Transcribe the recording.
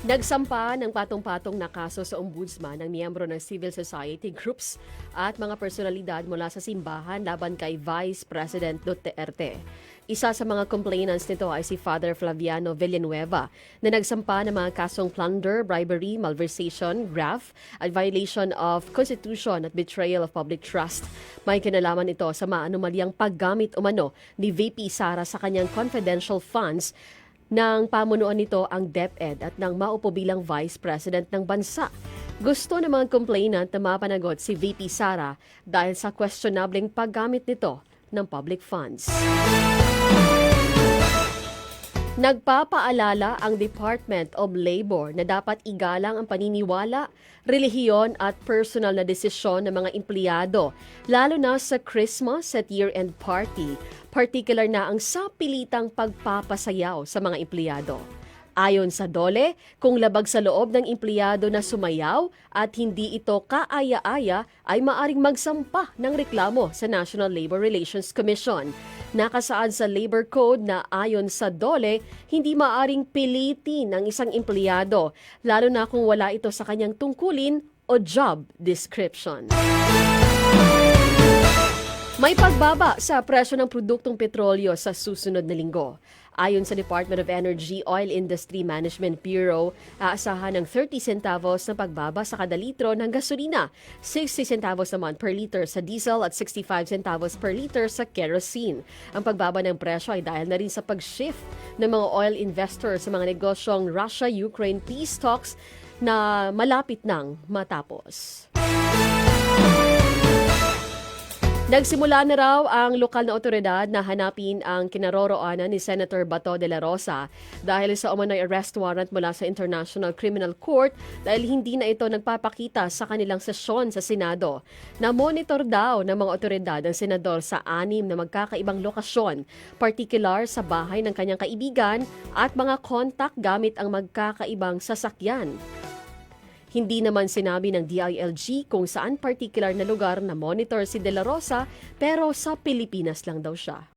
Nagsampa ng patong-patong na kaso sa ombudsman ng miyembro ng civil society groups at mga personalidad mula sa simbahan laban kay Vice President Duterte. Isa sa mga complainants nito ay si Father Flaviano Villanueva na nagsampa ng mga kasong plunder, bribery, malversation, graft at violation of Constitution at betrayal of public trust. May kinalaman ito sa maanumalyang paggamit umano ni VP Sara sa kanyang confidential funds ng pamunuan nito ang DepEd at nang maupo bilang Vice President ng bansa. Gusto ng mga complainant na mapanagot si VP Sara dahil sa questionableng paggamit nito ng public funds. Nagpapaalala ang Department of Labor na dapat igalang ang paniniwala, relihiyon at personal na desisyon ng mga empleyado, lalo na sa Christmas at year-end party, particular na ang sapilitang pagpapasayaw sa mga empleyado. Ayon sa DOLE, kung labag sa loob ng empleyado na sumayaw at hindi ito kaaya-aya ay maaring magsampa ng reklamo sa National Labor Relations Commission. Nakasaad sa Labor Code na ayon sa DOLE, hindi maaring pilitin ang isang empleyado, lalo na kung wala ito sa kanyang tungkulin o job description. May pagbaba sa presyo ng produktong petrolyo sa susunod na linggo. Ayon sa Department of Energy Oil Industry Management Bureau, aasahan ng 30 centavos na pagbaba sa kada litro ng gasolina, 60 centavos naman per liter sa diesel at 65 centavos per liter sa kerosene. Ang pagbaba ng presyo ay dahil na rin sa pag-shift ng mga oil investors sa mga negosyong Russia-Ukraine peace talks na malapit nang matapos. Nagsimula na raw ang lokal na otoridad na hanapin ang kinaroroonan ni Senator Bato de la Rosa dahil sa umano'y arrest warrant mula sa International Criminal Court dahil hindi na ito nagpapakita sa kanilang sesyon sa Senado. Na-monitor daw ng mga otoridad ang senador sa 6 na magkakaibang lokasyon, particular sa bahay ng kanyang kaibigan at mga kontak gamit ang magkakaibang sasakyan. Hindi naman sinabi ng DILG kung saan particular na lugar na monitor si De La Rosa pero sa Pilipinas lang daw siya.